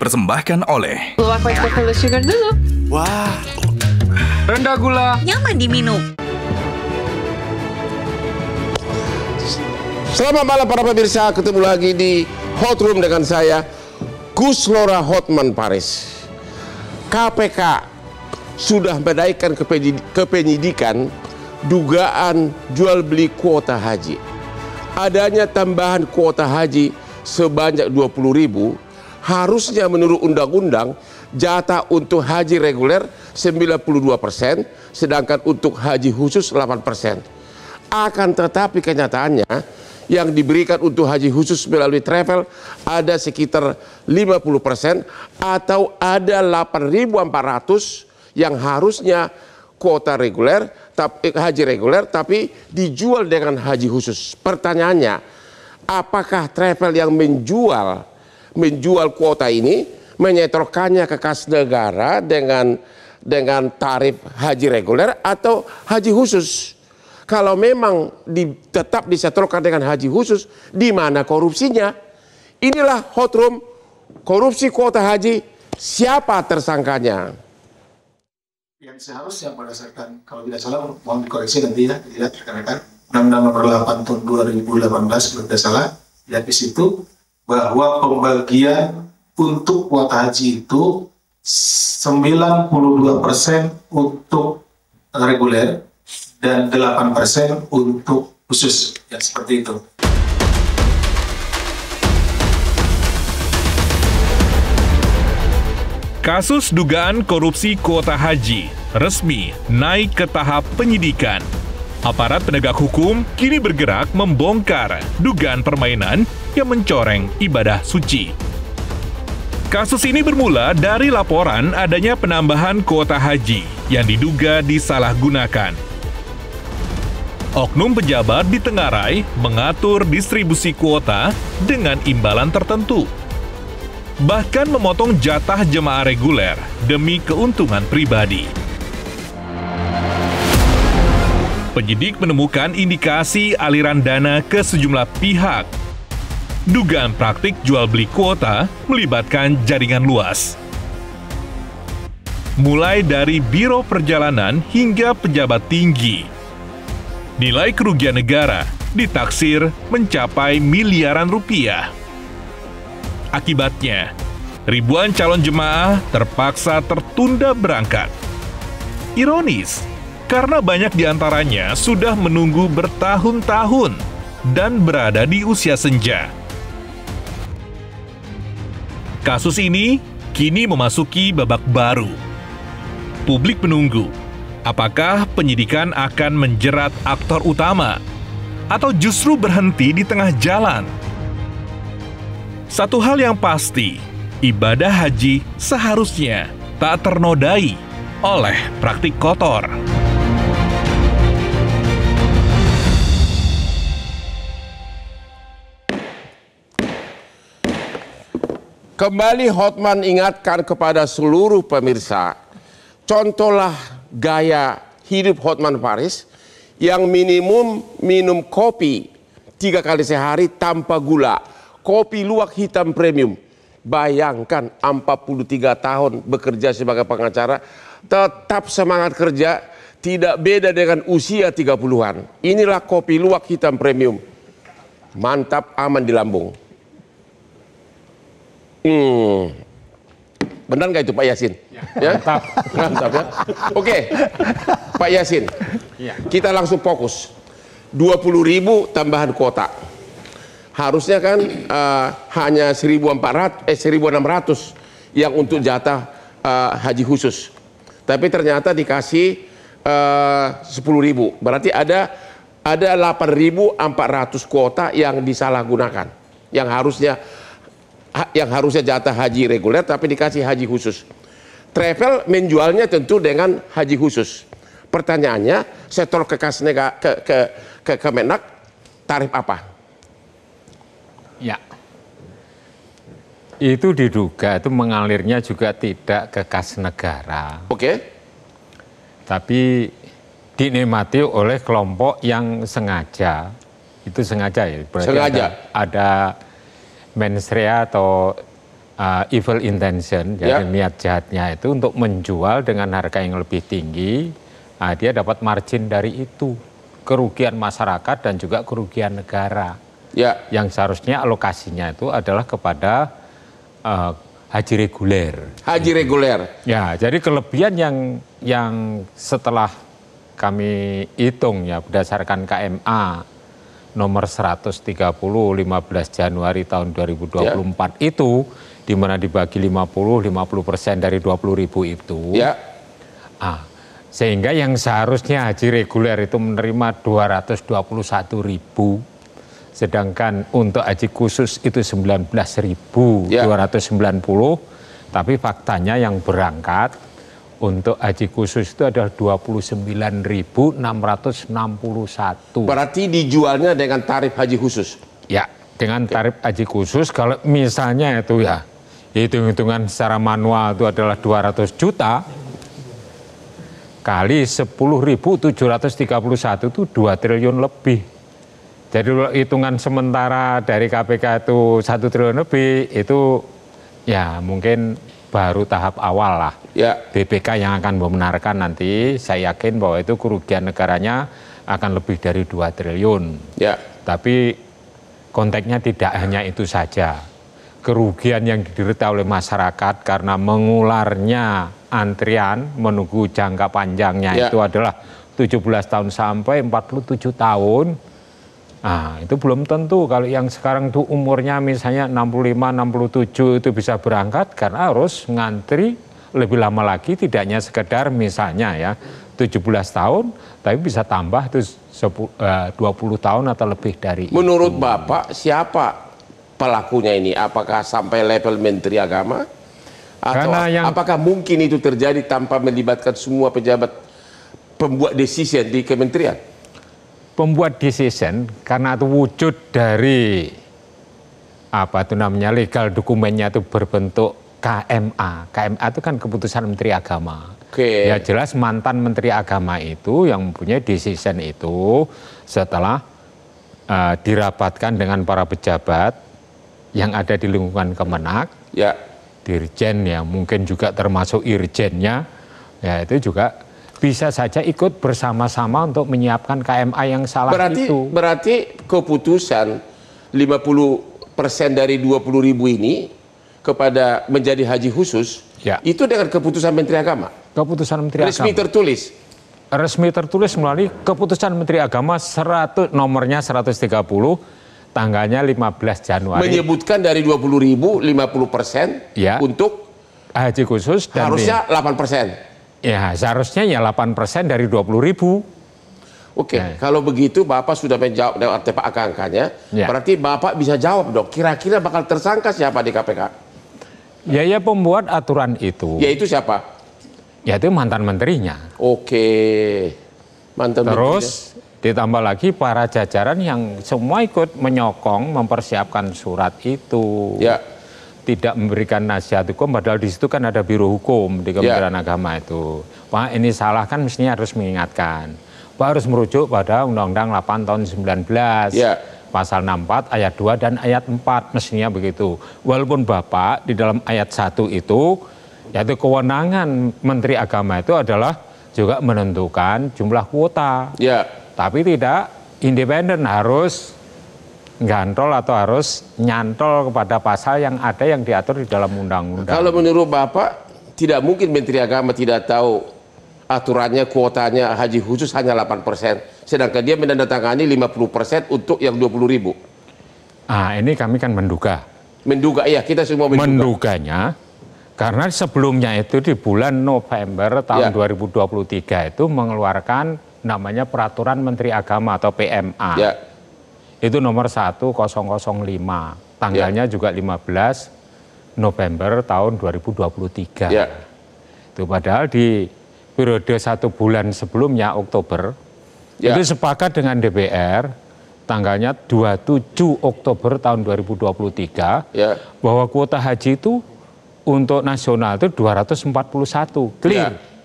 dipersembahkan oleh Luwak white cocoa sugar dulu. Wah, rendah gula. Nyaman diminum. Selamat malam para pemirsa, ketemu lagi di Hot Room dengan saya, Gus Lora Hotman Paris. KPK sudah menaikkan ke penyidikan dugaan jual beli kuota haji. Adanya tambahan kuota haji sebanyak 20.000, harusnya menurut undang-undang jatah untuk haji reguler 92%, sedangkan untuk haji khusus 8%. Akan tetapi kenyataannya yang diberikan untuk haji khusus melalui travel ada sekitar 50%, atau ada 8.400 yang harusnya kuota reguler, haji reguler, tapi dijual dengan haji khusus. Pertanyaannya, apakah travel yang menjual kuota ini menyetorkannya ke kas negara dengan tarif haji reguler atau haji khusus? Kalau memang tetap disetorkan dengan haji khusus, di mana korupsinya? Inilah Hot Room, korupsi kuota haji, siapa tersangkanya? Yang seharusnya berdasarkan, kalau tidak salah, mohon dikoreksi nanti ya, tidak terkait Undang-Undang Nomor 8 Tahun 2018 kalau tidak salah, ya di situ bahwa pembagian untuk kuota haji itu 92% untuk reguler dan 8% untuk khusus, ya seperti itu. Kasus dugaan korupsi kuota haji resmi naik ke tahap penyidikan. Aparat penegak hukum kini bergerak membongkar dugaan permainan yang mencoreng ibadah suci. Kasus ini bermula dari laporan adanya penambahan kuota haji yang diduga disalahgunakan. Oknum pejabat di Tenggarai mengatur distribusi kuota dengan imbalan tertentu. Bahkan memotong jatah jemaah reguler demi keuntungan pribadi. Penyidik menemukan indikasi aliran dana ke sejumlah pihak. Dugaan praktik jual beli kuota melibatkan jaringan luas. Mulai dari biro perjalanan hingga pejabat tinggi. Nilai kerugian negara ditaksir mencapai miliaran rupiah. Akibatnya, ribuan calon jemaah terpaksa tertunda berangkat. Ironis, karena banyak di antaranya sudah menunggu bertahun-tahun dan berada di usia senja. Kasus ini kini memasuki babak baru. Publik menunggu, apakah penyidikan akan menjerat aktor utama atau justru berhenti di tengah jalan? Satu hal yang pasti, ibadah haji seharusnya tak ternodai oleh praktik kotor. Kembali Hotman ingatkan kepada seluruh pemirsa, contohlah gaya hidup Hotman Paris yang minimum minum kopi 3 kali sehari tanpa gula. Kopi luwak hitam premium. Bayangkan 43 tahun bekerja sebagai pengacara, tetap semangat kerja, tidak beda dengan usia 30-an. Inilah kopi luwak hitam premium. Mantap, aman di lambung. Benar nggak itu Pak Yasin? Ya? Mantap ya. Oke, Pak Yasin, kita langsung fokus. 20.000 tambahan kuota. Harusnya kan hanya 1.600 yang untuk jatah haji khusus. Tapi ternyata dikasih 10.000. Berarti ada 8.400 kuota yang disalahgunakan. Yang harusnya jatah haji reguler tapi dikasih haji khusus. Travel menjualnya tentu dengan haji khusus. Pertanyaannya, setor ke kas ke Kemenak tarif apa? Ya, itu diduga itu mengalirnya juga tidak ke kas negara. Oke. Tapi dinikmati oleh kelompok yang sengaja, itu sengaja ya. Berarti sengaja. Ada mensrea atau evil intention, jadi niat jahatnya itu untuk menjual dengan harga yang lebih tinggi, dia dapat margin dari itu, kerugian masyarakat dan juga kerugian negara. Ya. Yang seharusnya alokasinya itu adalah kepada haji reguler. Haji reguler. Ya, jadi kelebihan yang setelah kami hitung ya berdasarkan KMA nomor 130 15 Januari tahun 2024 itu, di mana dibagi 50% dari 20.000 itu. Ya. Sehingga yang seharusnya haji reguler itu menerima 221.000, sedangkan untuk haji khusus itu 19.290, tapi faktanya yang berangkat untuk haji khusus itu adalah 29.661. Berarti dijualnya dengan tarif haji khusus? Ya, dengan tarif haji khusus. Kalau misalnya itu ya hitung-hitungan secara manual itu adalah 200 juta kali 10.731 itu 2 triliun lebih. Jadi hitungan sementara dari KPK itu 1 triliun lebih, itu ya mungkin baru tahap awal lah. Ya. BPK yang akan membenarkan nanti, saya yakin bahwa itu kerugian negaranya akan lebih dari 2 triliun. Ya. Tapi konteksnya tidak hanya itu saja. Kerugian yang diderita oleh masyarakat karena mengularnya antrian menunggu jangka panjangnya itu adalah 17 tahun sampai 47 tahun. Nah, itu belum tentu kalau yang sekarang tuh umurnya misalnya 65, 67 itu bisa berangkat karena harus ngantri lebih lama lagi, tidak hanya sekedar misalnya ya 17 tahun, tapi bisa tambah itu 20 tahun atau lebih dari Menurut itu. Bapak siapa pelakunya ini? Apakah sampai level Menteri Agama? Atau apakah mungkin itu terjadi tanpa melibatkan semua pejabat pembuat decision di kementerian? Pembuat decision karena itu wujud dari apa itu namanya legal dokumennya itu berbentuk KMA. KMA itu kan keputusan Menteri Agama. Ya jelas mantan Menteri Agama itu yang mempunyai decision itu setelah dirapatkan dengan para pejabat yang ada di lingkungan Kemenak, Dirjen ya mungkin juga termasuk Irjennya, ya itu juga bisa saja ikut bersama-sama untuk menyiapkan KMA yang salah itu. Berarti keputusan 50% dari 20.000 ini kepada menjadi haji khusus, itu dengan keputusan Menteri Agama? Keputusan Menteri Resmi Agama. tertulis? Resmi tertulis melalui keputusan Menteri Agama nomornya 130, tanggalnya 15 Januari. Menyebutkan dari 20.000, 50% untuk haji khusus. Dan harusnya 8%. Ya, seharusnya ya 8% dari 20.000. Oke, kalau begitu Bapak sudah menjawab dengan tepat angka-angkanya, berarti Bapak bisa jawab dong, kira-kira bakal tersangka siapa di KPK? Ya pembuat aturan itu. Yaitu siapa? Yaitu mantan menterinya. Oke, mantan Terus ditambah lagi para jajaran yang semua ikut menyokong, mempersiapkan surat itu. Tidak memberikan nasihat hukum, padahal di situ kan ada biro hukum di Kementerian Agama itu. Pak, ini salah kan mestinya harus mengingatkan. Pak harus merujuk pada Undang-Undang 8 tahun 19, pasal 64 ayat 2 dan ayat 4 mestinya begitu. Walaupun Bapak di dalam ayat 1 itu, yaitu kewenangan Menteri Agama itu adalah juga menentukan jumlah kuota. Tapi tidak independen, harus gantol atau harus nyantol kepada pasal yang ada yang diatur di dalam undang-undang. Kalau menurut Bapak, tidak mungkin Menteri Agama tidak tahu aturannya, kuotanya haji khusus hanya 8%, sedangkan dia menandatangani 50% untuk yang 20.000. Ini kami kan menduga. Menduga, iya, kita semua menduga. Menduganya, karena sebelumnya itu di bulan November tahun 2023 itu mengeluarkan namanya Peraturan Menteri Agama atau PMA. Itu nomor 1005, tanggalnya juga 15 November tahun 2023. Itu padahal di periode 1 bulan sebelumnya, Oktober, itu sepakat dengan DPR, tanggalnya 27 Oktober tahun 2023, bahwa kuota haji itu untuk nasional itu 241, clear.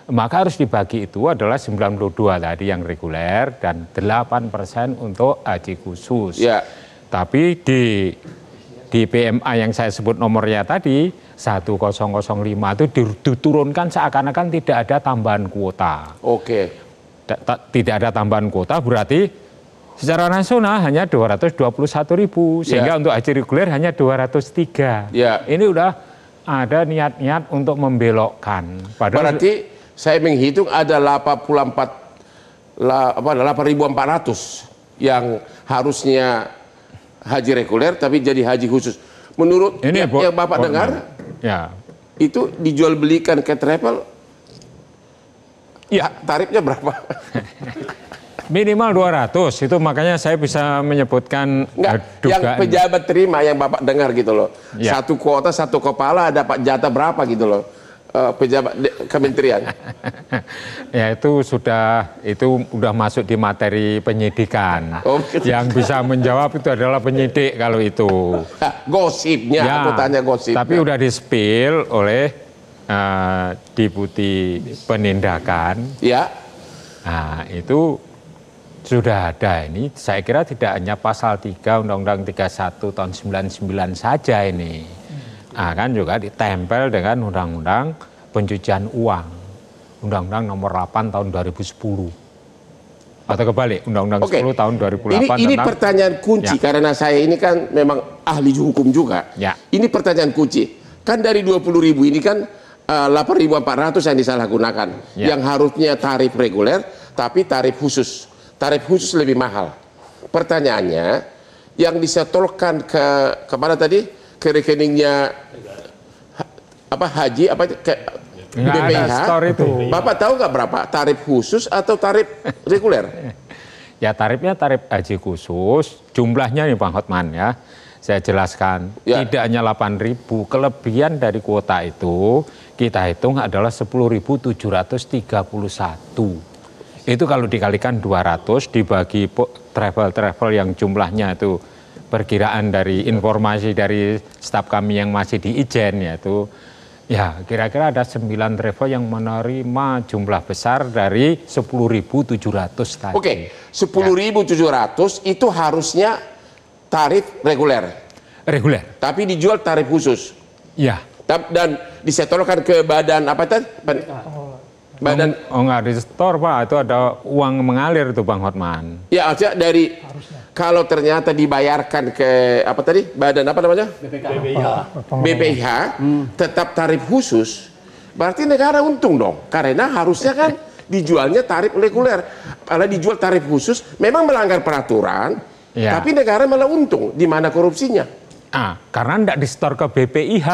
Maka harus dibagi itu adalah 92 tadi yang reguler dan 8% untuk haji khusus. Tapi di di PMA yang saya sebut nomornya tadi 1005 itu diturunkan seakan-akan tidak ada tambahan kuota. Oke. Tidak ada tambahan kuota berarti secara nasional hanya 221.000 sehingga untuk haji reguler hanya 203. Ini udah ada niat-niat untuk membelokkan. Padahal berarti saya menghitung ada 8.400 yang harusnya haji reguler tapi jadi haji khusus. Menurut yang Bapak dengar, itu dijual belikan ke travel, tarifnya berapa? Minimal 200, itu makanya saya bisa menyebutkan yang pejabat terima yang Bapak dengar gitu loh. Satu kuota, satu kepala dapat jatah berapa gitu loh. Pejabat kementerian. Ya itu sudah masuk di materi penyidikan. Yang bisa menjawab itu adalah penyidik kalau itu. Gosipnya, aku tanya gosip. Tapi udah di-spill oleh Deputi Penindakan. Nah itu sudah ada ini. Saya kira tidak hanya pasal 3 Undang-Undang 31 tahun 99 saja ini. Kan juga ditempel dengan Undang-Undang Pencucian Uang, Undang-Undang nomor 8 tahun 2010. Atau kebalik, Undang-Undang 10 tahun 2008. Ini pertanyaan kunci karena saya ini kan memang ahli hukum juga. Ini pertanyaan kunci. Kan dari 20.000 ini kan 8.400 yang disalahgunakan. Yang harusnya tarif reguler tapi tarif khusus. Tarif khusus lebih mahal. Pertanyaannya, yang disetorkan kemana tadi? Ke rekeningnya haji ke BPIH itu. Bapak tahu nggak berapa tarif khusus atau tarif reguler? Ya tarifnya tarif haji khusus, jumlahnya nih Bang Hotman ya, saya jelaskan. Tidak hanya 8.000, kelebihan dari kuota itu kita hitung adalah 10.731. Itu kalau dikalikan 200 dibagi travel yang jumlahnya itu perkiraan dari informasi dari staf kami yang masih di Ijen yaitu kira-kira ada 9 travel yang menerima jumlah besar dari 10.700 tadi. Oke, 10.700 itu harusnya tarif reguler. Tapi dijual tarif khusus. Dan disetorkan ke badan apa tadi? Nggak disetor Pak, itu ada uang mengalir itu Bang Hotman. Ya artinya dari kalau ternyata dibayarkan ke apa tadi badan apa namanya? BPIH tetap tarif khusus, berarti negara untung dong karena harusnya kan dijualnya tarif reguler. Kalau dijual tarif khusus memang melanggar peraturan, tapi negara malah untung. Di mana korupsinya? Karena tidak disetor ke BPIH.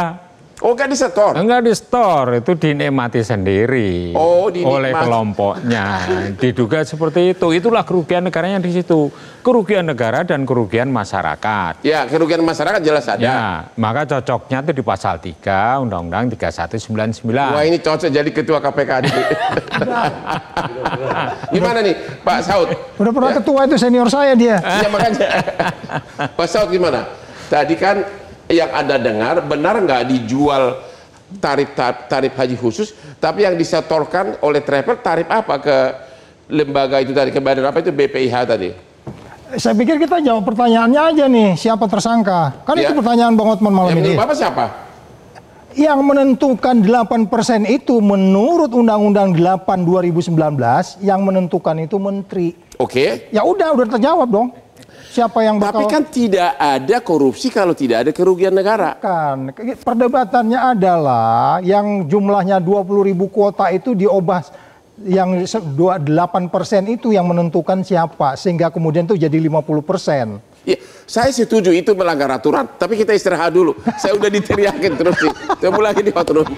Oh, nggak disetor? Enggak disetor, itu dinikmati sendiri oleh kelompoknya. Diduga seperti itu. Itulah kerugian negaranya di situ. Kerugian negara dan kerugian masyarakat. Ya, kerugian masyarakat jelas ada. Maka cocoknya itu di pasal 3 Undang-Undang 3199. Wah, ini cocok jadi ketua KPK. Gimana nih, Pak Saud? Udah pernah ketua itu senior saya dia. Ya makanya. Pak Saud gimana? Tadi kan yang Anda dengar benar nggak dijual tarif haji khusus, tapi yang disetorkan oleh travel tarif apa ke lembaga itu tadi, ke badan apa itu BPIH tadi? Saya pikir kita jawab pertanyaannya aja nih, siapa tersangka? Kan itu pertanyaan Bang Hotman malam ini. Bapak siapa? Yang menentukan 8% itu menurut Undang-Undang 8 2019 yang menentukan itu menteri. Ya udah terjawab dong. Siapa yang bakal... Tapi kan tidak ada korupsi kalau tidak ada kerugian negara. Kan, perdebatannya adalah yang jumlahnya 20.000 kuota itu diubah, yang 8% itu yang menentukan siapa, sehingga kemudian itu jadi 50%. Ya, saya setuju itu melanggar aturan, tapi kita istirahat dulu. Saya udah diteriakin terus nih. Temu lagi di Hot Room.